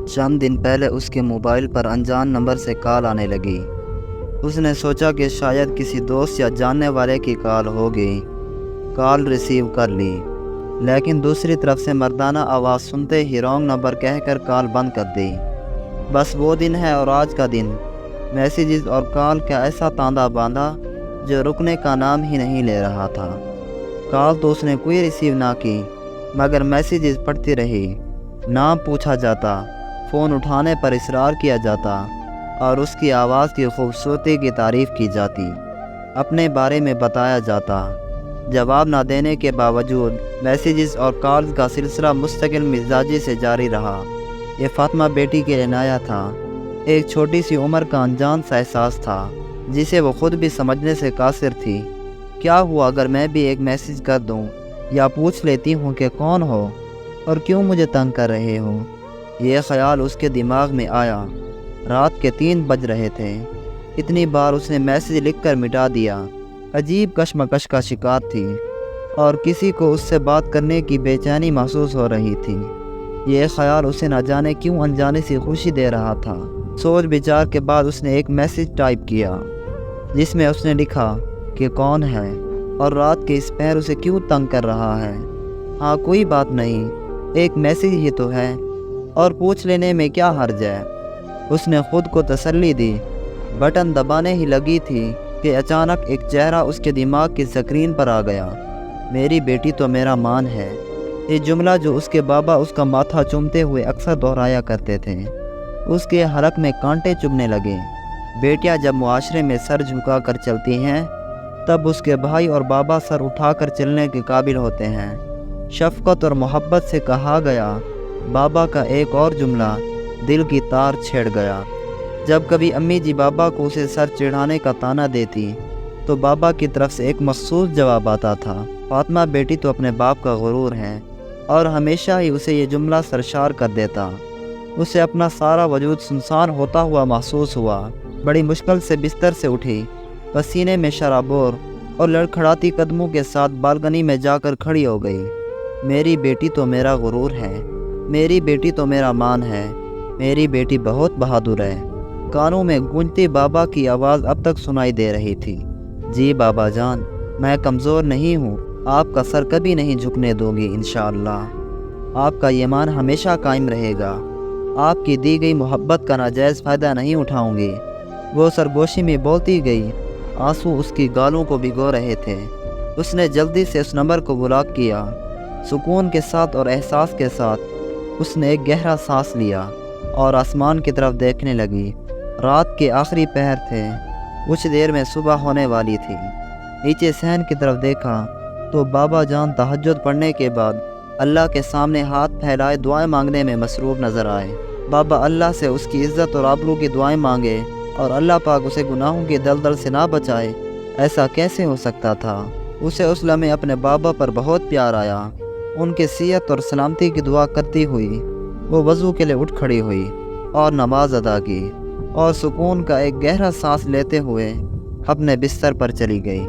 چند دن پہلے اس کے موبائل پر انجان نمبر سے کال آنے لگی۔ اس نے سوچا کہ شاید کسی دوست یا جاننے والے کی کال ہوگی۔ کال ریسیو کر لی، لیکن دوسری طرف سے مردانہ آواز سنتے ہی رانگ نمبر کہہ کر کال بند کر دی۔ بس وہ دن ہے اور آج کا دن، میسیجز اور کال کا ایسا تاندہ باندھا جو رکنے کا نام ہی نہیں لے رہا تھا۔ کال تو اس نے کوئی ریسیو نہ کی، مگر میسیجز پڑھتی رہی۔ نام پوچھا جاتا، فون اٹھانے پر اصرار کیا جاتا اور اس کی آواز کی خوبصورتی کی تعریف کی جاتی، اپنے بارے میں بتایا جاتا۔ جواب نہ دینے کے باوجود میسیجز اور کالز کا سلسلہ مستقل مزاجی سے جاری رہا۔ یہ فاطمہ بیٹی کے لیے نیا تھا، ایک چھوٹی سی عمر کا انجان سا احساس تھا جسے وہ خود بھی سمجھنے سے قاصر تھی۔ کیا ہوا اگر میں بھی ایک میسیج کر دوں یا پوچھ لیتی ہوں کہ کون ہو اور کیوں مجھے تنگ کر رہے ہو؟ یہ خیال اس کے دماغ میں آیا۔ رات کے 3 بج رہے تھے۔ اتنی بار اس نے میسیج لکھ کر مٹا دیا۔ عجیب کشمکش کا شکار تھی اور کسی کو اس سے بات کرنے کی بے چینی محسوس ہو رہی تھی۔ یہ خیال اسے نہ جانے کیوں انجانے سی خوشی دے رہا تھا۔ سوچ بچار کے بعد اس نے ایک میسیج ٹائپ کیا جس میں اس نے لکھا کہ کون ہے اور رات کے اس پہر اسے کیوں تنگ کر رہا ہے۔ ہاں کوئی بات نہیں، ایک میسیج ہی تو ہے اور پوچھ لینے میں کیا حرج ہے۔ اس نے خود کو تسلی دی۔ بٹن دبانے ہی لگی تھی کہ اچانک ایک چہرہ اس کے دماغ کی سکرین پر آ گیا۔ میری بیٹی تو میرا مان ہے، یہ جملہ جو اس کے بابا اس کا ماتھا چومتے ہوئے اکثر دہرایا کرتے تھے۔ اس کے حلق میں کانٹے چبھنے لگے۔ بیٹیاں جب معاشرے میں سر جھکا کر چلتی ہیں تب اس کے بھائی اور بابا سر اٹھا کر چلنے کے قابل ہوتے ہیں۔ شفقت اور محبت سے کہا گیا بابا کا ایک اور جملہ دل کی تار چھیڑ گیا۔ جب کبھی امی جی بابا کو اسے سر چڑھانے کا طعنہ دیتی تو بابا کی طرف سے ایک مخصوص جواب آتا تھا، فاطمہ بیٹی تو اپنے باپ کا غرور ہے، اور ہمیشہ ہی اسے یہ جملہ سرشار کر دیتا۔ اسے اپنا سارا وجود سنسان ہوتا ہوا محسوس ہوا۔ بڑی مشکل سے بستر سے اٹھی، پسینے میں شرابور اور لڑکھڑاتی قدموں کے ساتھ بالکنی میں جا کر کھڑی ہو گئی۔ میری بیٹی تو میرا غرور ہے، میری بیٹی تو میرا مان ہے، میری بیٹی بہت بہادر ہے۔ کانوں میں گونجتی بابا کی آواز اب تک سنائی دے رہی تھی۔ جی بابا جان، میں کمزور نہیں ہوں، آپ کا سر کبھی نہیں جھکنے دوں گی انشاءاللہ۔ آپ کا یہ مان ہمیشہ قائم رہے گا۔ آپ کی دی گئی محبت کا ناجائز فائدہ نہیں اٹھاؤں گی۔ وہ سرگوشی میں بولتی گئی، آنسو اس کی گالوں کو بھگو رہے تھے۔ اس نے جلدی سے اس نمبر کو بلاک کیا۔ سکون کے ساتھ اور احساس کے ساتھ اس نے ایک گہرا سانس لیا اور آسمان کی طرف دیکھنے لگی۔ رات کے آخری پہر تھے، کچھ دیر میں صبح ہونے والی تھی۔ نیچے صحن کی طرف دیکھا تو بابا جان تہجد پڑھنے کے بعد اللہ کے سامنے ہاتھ پھیلائے دعائیں مانگنے میں مصروف نظر آئے۔ بابا اللہ سے اس کی عزت اور آبرو کی دعائیں مانگے اور اللہ پاک اسے گناہوں کی دلدل سے نہ بچائے، ایسا کیسے ہو سکتا تھا؟ اسے اس لمحے اپنے بابا پر بہت پیار آیا۔ ان کی صحت اور سلامتی کی دعا کرتی ہوئی وہ وضو کے لیے اٹھ کھڑی ہوئی اور نماز ادا کی اور سکون کا ایک گہرا سانس لیتے ہوئے اپنے بستر پر چلی گئی۔